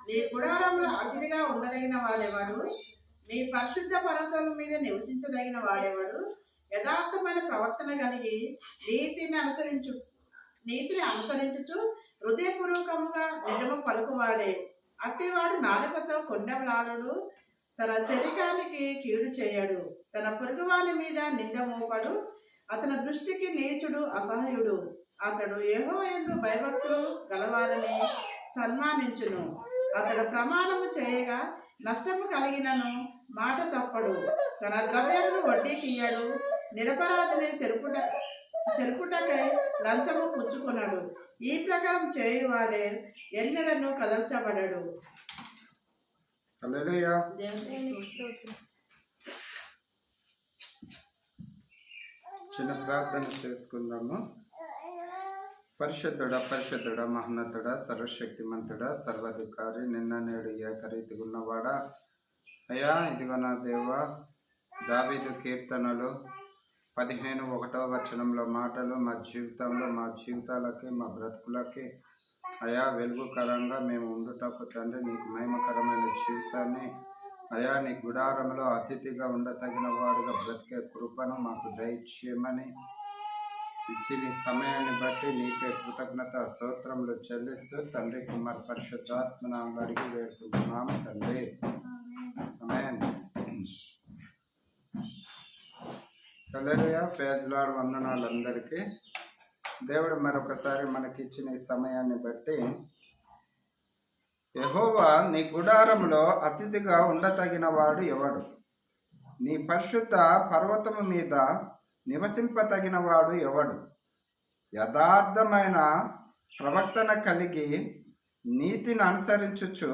నీ గుడారంలో అతిథిగా ఉండదగిన వాడెవడు? నీ పరిశుద్ధ పర్వతాల మీద నివసించదగిన వాడెవడు? యథార్థమైన ప్రవర్తన కలిగి నీతిని అనుసరించుచు హృదయపూర్వకముగా నిజము పలుకువాడే. అట్టివాడు నాలుకతో కొండెలాడు, తన శరీరానికి కీడు చేయడు, తన పొరుగువాని మీద నింద మోపడు. అతని దృష్టికి నీచుడు అసహ్యుడు. అతడు యెహోవా యందు భయభక్తులు గలవారిని సన్మానించును. అతడు ప్రమాణము చేయగా నష్టము కలిగినను మాట తప్పడు. తన ద్రవ్యమును వడ్డీకి ఇయ్యడు. నిరపరాధిని చెరుపుటకై లంచము పుచ్చుకున్నాడు. ఈ ప్రకారం చేయువాడే ఎన్నడను కదల్చబడడు. చిన్న ప్రార్థన చేసుకుందాము. పరిశుద్ధుడ పరిశుద్ధుడ మహోన్నతుడ సర్వశక్తిమంతుడ సర్వాధికారి నిన్న నేడు ఏకరీతిగా ఉన్నవాడా అయ్యా, ఇదిగో నా దేవ, దావీదు కీర్తనలు 15:1 వచనంలో మాటలు మా జీవితంలో, మా జీవితాలకి, మా బ్రతుకులకి అయా వెలుగుకరంగా మేము ఉండుటకు తండ్రి నీకు మహిమకరమైన జీవితాన్ని అయా నీ గుడారంలో అతిథిగా ఉండతగిన వాడుగా బ్రతికే కృపను మాకు దయచేయమని ఇచ్చి నీ సమయాన్ని బట్టి నీకే కృతజ్ఞత స్తోత్రములు చెల్లిస్తూ తండ్రి కుమార్ పరిశుద్ధాత్మ నామములో అడిగి వేడుకుంటున్నాము తండ్రి. ఆమేన్. హల్లెలూయా. Praise lord. వందనాలు అందరికీ. దేవుడు మరొకసారి మనకిచ్చిన ఈ సమయాన్ని బట్టి యెహోవా నీ గుడారంలో అతిథిగా ఉండతగిన వాడు ఎవడు? నీ పరిశుద్ధ పర్వతము మీద నివసింపతగిన వాడు ఎవడు? యథార్థమైన ప్రవర్తన కలిగి నీతిని అనుసరించుచు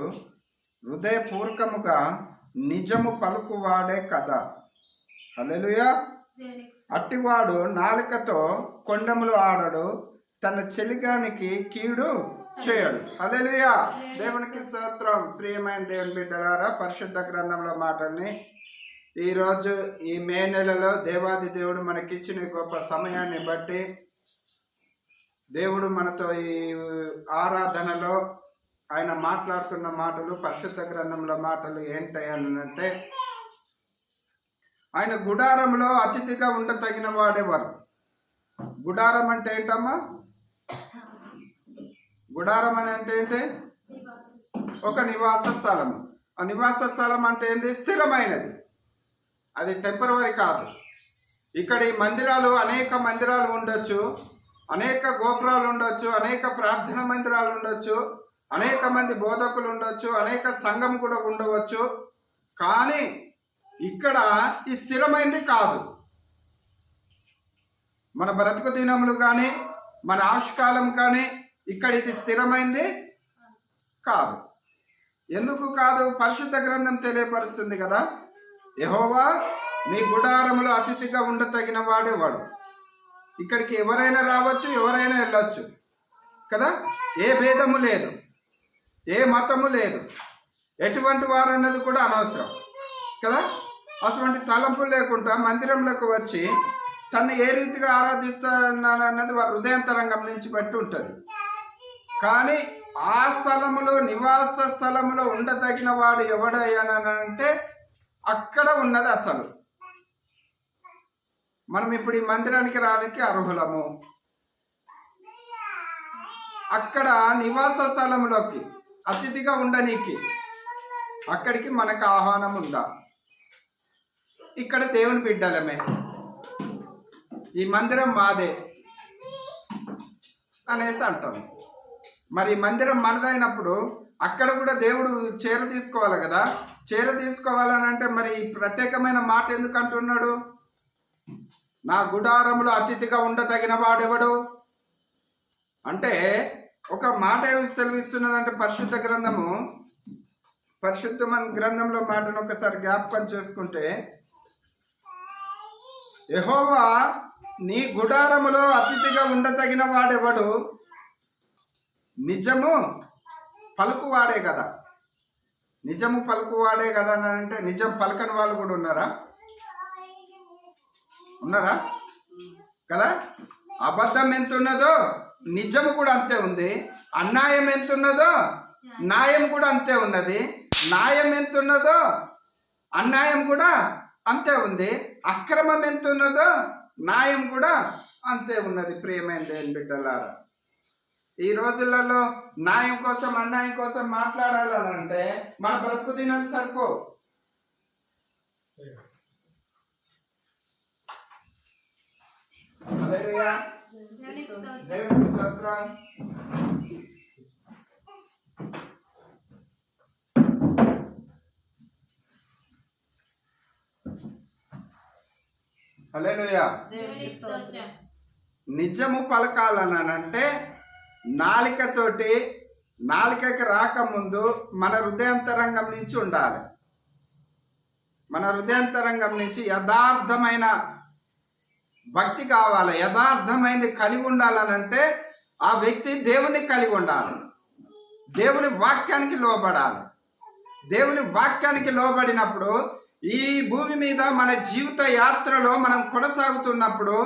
హృదయపూర్వకముగా నిజము పలుకువాడే కదా. హల్లెలూయా. అట్టివాడు నాలుకతో కొండములు ఆడడు, తన చెలిగానికి కీడు చేయడు. హల్లెలూయా. దేవునికి స్తోత్రం. ప్రియమైన దేవుని బిడ్డలారా, పరిశుద్ధ గ్రంథంలో మాటల్ని ఈరోజు ఈ మే నెలలో దేవాది దేవుడు మనకిచ్చిన గొప్ప సమయాన్ని బట్టి దేవుడు మనతో ఈ ఆరాధనలో ఆయన మాట్లాడుతున్న మాటలు, పరిశుద్ధ గ్రంథంలో మాటలు ఏంటంటే, ఆయన గుడారంలో అతిథిగా ఉండతగిన వాడేవారు. గుడారం అంటే ఏంటమ్మా? గుడారం అని అంటే ఏంటి? ఒక నివాస స్థలము. ఆ నివాస స్థలం అంటే ఏంటి? స్థిరమైనది. అది టెంపరవరీ కాదు. ఇక్కడ ఈ మందిరాలు, అనేక మందిరాలు ఉండొచ్చు, అనేక గోపురాలు ఉండొచ్చు, అనేక ప్రార్థన మందిరాలు ఉండొచ్చు, అనేక మంది బోధకులు ఉండొచ్చు, అనేక సంఘం కూడా ఉండవచ్చు. కానీ ఇక్కడ ఈ స్థిరమైనది కాదు. మన బ్రతుకు దినములు కానీ, మన ఆయుష్కాలం కానీ ఇక్కడ ఇది స్థిరమైంది కాదు. ఎందుకు కాదు? పరిశుద్ధ గ్రంథం తెలియపరుస్తుంది కదా. యెహోవా నీ గుడారములో అతిథిగా ఉండతగిన వాడేవాడు. ఇక్కడికి ఎవరైనా రావచ్చు, ఎవరైనా వెళ్ళొచ్చు కదా. ఏ భేదము లేదు, ఏ మతము లేదు, ఎటువంటి వారు అన్నది కూడా అనవసరం కదా. అటువంటి తలంపులు లేకుండా మందిరంలోకి వచ్చి తను ఏ రీతిగా ఆరాధిస్తున్నానన్నది వారి హృదయాంతరంగం నుంచి బట్టి ఉంటుంది. కానీ ఆ స్థలములో, నివాస స్థలములో ఉండదగిన వాడు ఎవడయ్యానంటే అక్కడ ఉన్నది అసలు. మనం ఇప్పుడు ఈ మందిరానికి రానికి అర్హులము. అక్కడ నివాస స్థలంలోకి అతిథిగా ఉండనీకి అక్కడికి మనకు ఆహ్వానం ఉందా? ఇక్కడ దేవుని బిడ్డలమే, ఈ మందిరం మాదే అనేసి అంటాం. మరి మందిరం మనదైనప్పుడు అక్కడ కూడా దేవుడు చేర తీసుకోవాలి కదా. చేర తీసుకోవాలని అంటే మరి ప్రత్యేకమైన మాట ఎందుకు అంటున్నాడు? నా గుడారములో అతిథిగా ఉండదగిన వాడెవడు అంటే ఒక మాట ఏమి తెలివిస్తున్నదంటే, పరిశుద్ధ గ్రంథంలో మాటను ఒకసారి జ్ఞాపకం చేసుకుంటే, యెహోవా నీ గుడారములో అతిథిగా ఉండదగిన వాడెవడు? నిజము పలుకువాడే కదా. నిజము పలుకువాడే కదా అని అంటే నిజం పలకని వాళ్ళు కూడా ఉన్నారా కదా. అబద్ధం ఎంత ఉన్నదో నిజము కూడా అంతే ఉంది. అన్యాయం ఎంత ఉన్నదో న్యాయం కూడా అంతే ఉన్నది. న్యాయం ఎంత ఉన్నదో అన్యాయం కూడా అంతే ఉంది. అక్రమం ఎంత ఉన్నదో న్యాయం కూడా అంతే ఉన్నది. ప్రియమైన దేవుని బిడ్డలారా, ఈ రోజులలో న్యాయం కోసం అన్యాయం కోసం మాట్లాడాలంటే మన బ్రతుకు దినాలు సరిపో. దేవునికి స్తోత్రం. హల్లెలూయా. నిజము పలకాలనంటే నాలికతోటి, నాలికకి రాకముందు మన హృదయాంతరంగం నుంచి ఉండాలి. మన హృదయాంతరంగం నుంచి యథార్థమైన భక్తి కావాలి. యథార్థమైనది కలిగి ఉండాలనంటే ఆ వ్యక్తి దేవుని కలిగి ఉండాలి. దేవుని వాక్యానికి లోబడాలి. దేవుని వాక్యానికి లోబడినప్పుడు ఈ భూమి మీద మన జీవిత యాత్రలో మనం కొనసాగుతున్నప్పుడు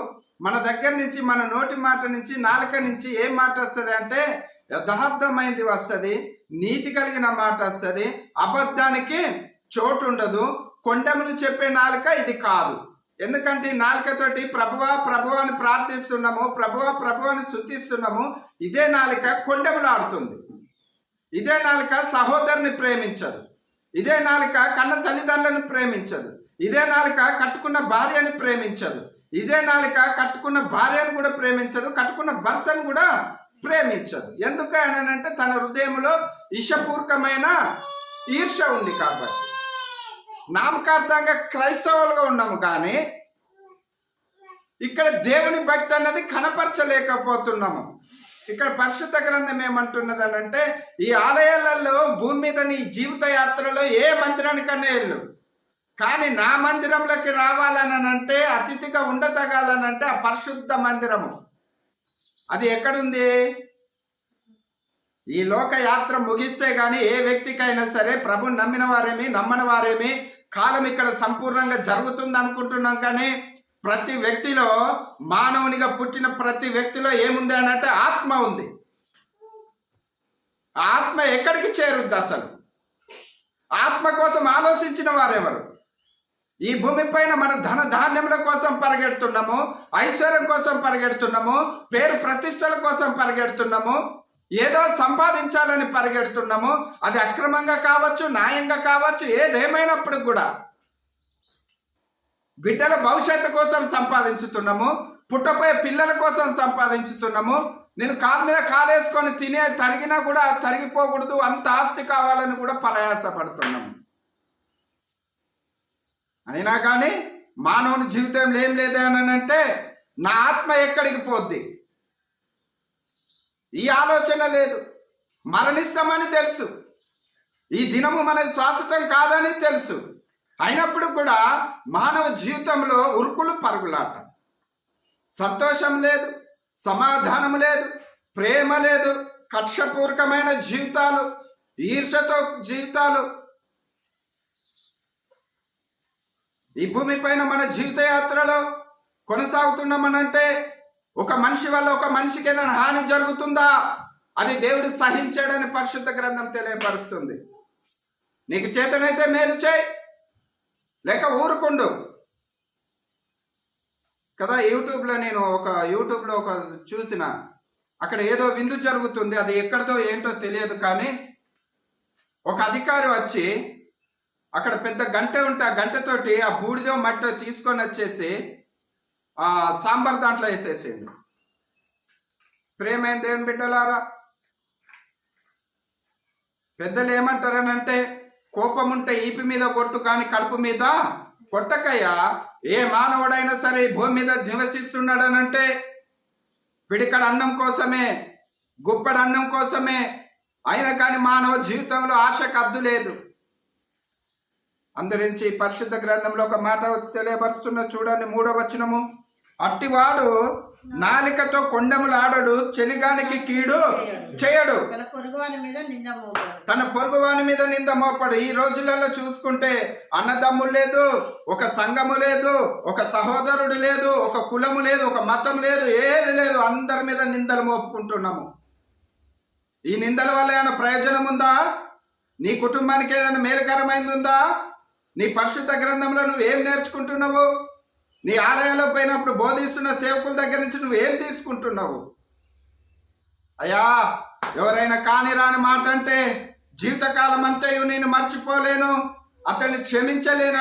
మన దగ్గర నుంచి, మన నోటి మాట నుంచి, నాలుక నుంచి ఏం మాట వస్తుంది అంటే యథార్థమైనది వస్తుంది, నీతి కలిగిన మాట వస్తుంది, అబద్ధానికి చోటు ఉండదు. కొండములు చెప్పే నాలుక ఇది కాదు. ఎందుకంటే నాలుకతోటి ప్రభువా ప్రభువా అని ప్రార్థిస్తున్నాము, ప్రభువా ప్రభువా అని స్తుతిస్తున్నాము. ఇదే నాలుక కొండములు ఆడుతుంది. ఇదే నాలుక సహోదరుని ప్రేమించదు. ఇదే నాలుక కన్న తల్లిదండ్రులను ప్రేమించదు. ఇదే నాలుక కట్టుకున్న భార్యని ప్రేమించదు. ఇదే నాలుక కట్టుకున్న భార్యను కూడా ప్రేమించదు, కట్టుకున్న భర్తను కూడా ప్రేమించదు. ఎందుకు అంటే తన హృదయంలో ఇషపూర్వకమైన ఈర్ష ఉంది కాబట్టి. నామకార్థంగా క్రైస్తవులుగా ఉన్నాము కానీ ఇక్కడ దేవుని భక్తి అన్నది కనపరచలేకపోతున్నాము. ఇక్కడ పరిశుద్ధ గ్రంథం ఏమంటున్నది అంటే ఈ ఆలయాలలో భూమి మీద నీ జీవిత యాత్రలో ఏ మందిరానికన్నా వెళ్ళు, కానీ నా మందిరంలోకి రావాలనంటే, అతిథిగా ఉండతగాలనంటే ఆ పరిశుద్ధ మందిరము అది ఎక్కడుంది? ఈ లోక యాత్ర ముగిస్తే కానీ ఏ వ్యక్తికైనా సరే, ప్రభుని నమ్మిన వారేమి నమ్మని వారేమి, కాలం ఇక్కడ సంపూర్ణంగా జరుగుతుంది అనుకుంటున్నాం. కానీ ప్రతి వ్యక్తిలో, మానవునిగా పుట్టిన ప్రతి వ్యక్తిలో ఏముంది అంటే ఆత్మ ఉంది. ఆత్మ ఎక్కడికి చేరుద్ది? అసలు ఆత్మ కోసం ఆలోచించిన వారెవరు? ఈ భూమి పైన మన ధన ధాన్యముల కోసం పరిగెడుతున్నాము, ఐశ్వర్యం కోసం పరిగెడుతున్నాము, పేరు ప్రతిష్టల కోసం పరిగెడుతున్నాము, ఏదో సంపాదించాలని పరిగెడుతున్నాము. అది అక్రమంగా కావచ్చు, న్యాయంగా కావచ్చు, ఏదేమైనప్పుడు కూడా బిడ్డల భవిష్యత్తు కోసం సంపాదించుతున్నాము, పుట్టపోయే పిల్లల కోసం సంపాదించుతున్నాము. నేను కాలు మీద కాలేసుకొని తినే తరిగినా కూడా తరిగిపోకూడదు, అంత ఆస్తి కావాలని కూడా ప్రయాసపడుతున్నాము. అయినా కానీ మానవుని జీవితంలో ఏం లేదు అని అంటే నా ఆత్మ ఎక్కడికి పోద్ది? ఈ ఆలోచన లేదు. మరణిస్తామని తెలుసు, ఈ దినము మన శాశ్వతం కాదని తెలుసు. అయినప్పుడు కూడా మానవ జీవితంలో ఉరుకులు పరుగులాట, సంతోషం లేదు, సమాధానం లేదు, ప్రేమ లేదు, కక్షపూర్వకమైన జీవితాలు, ఈర్షతో జీవితాలు. ఈ భూమి పైన మన జీవిత యాత్రలో కొనసాగుతున్నామనంటే ఒక మనిషి వల్ల ఒక మనిషికి ఏదైనా హాని జరుగుతుందా? అది దేవుడు సహించాడని పరిశుద్ధ గ్రంథం తెలియపరుస్తుంది. నీకు చేతనైతే మేలు చేయి, లేక ఊరుకుండు కదా. నేను యూట్యూబ్లో ఒక చూసిన, అక్కడ ఏదో విందు జరుగుతుంది, అది ఎక్కడిదో ఏంటో తెలియదు. కానీ ఒక అధికారి వచ్చి అక్కడ పెద్ద గంటె ఉంటే ఆ గంటతోటి ఆ బూడిదో మట్టో తీసుకొని వచ్చేసి ఆ సాంబార్ దాంట్లో వేసేసేయండి. ప్రేమైన దేవుని బిడ్డలారా, పెద్దలు ఏమంటారనంటే కోపం ఉంటే ఈపి మీద కొట్టు కానీ కడుపు మీద కొట్టకయ్యా. ఏ మానవుడైనా సరే భూమి మీద నివసిస్తున్నాడనంటే పిడికడ అన్నం కోసమే, గుప్పడి అన్నం కోసమే. అయినా కానీ మానవ జీవితంలో ఆశకు అద్దు లేదు. అందరించి పరిశుద్ధ గ్రంథంలో ఒక మాట తెలియపరుస్తున్న, చూడండి 3వ వచనము. అట్టివాడు నాలికతో కొండములు ఆడడు, చెలిగానికి కీడు చేయడు, తన పొరుగువాని మీద నింద మోపడు. ఈ రోజులలో చూసుకుంటే అన్నదమ్ములు లేదు, ఒక సంఘము లేదు, ఒక సహోదరుడు లేదు, ఒక కులము లేదు, ఒక మతం లేదు, ఏది లేదు. అందరి మీద నిందలు మోపుకుంటున్నాము. ఈ నిందల వల్ల ఏమైనా ప్రయోజనం ఉందా? నీ కుటుంబానికి ఏదైనా మేలుకరమైంది ఉందా? నీ పరిశుద్ధ గ్రంథంలో నువ్వు ఏం నేర్చుకుంటున్నావు? నీ ఆలయాల్లో పోయినప్పుడు బోధిస్తున్న సేవకుల దగ్గర నుంచి నువ్వు ఏం తీసుకుంటున్నావు? అయ్యా, ఎవరైనా కాని రాని మాట అంటే జీవితకాలం అంతయు నేను మర్చిపోలేను, అతన్ని క్షమించలేను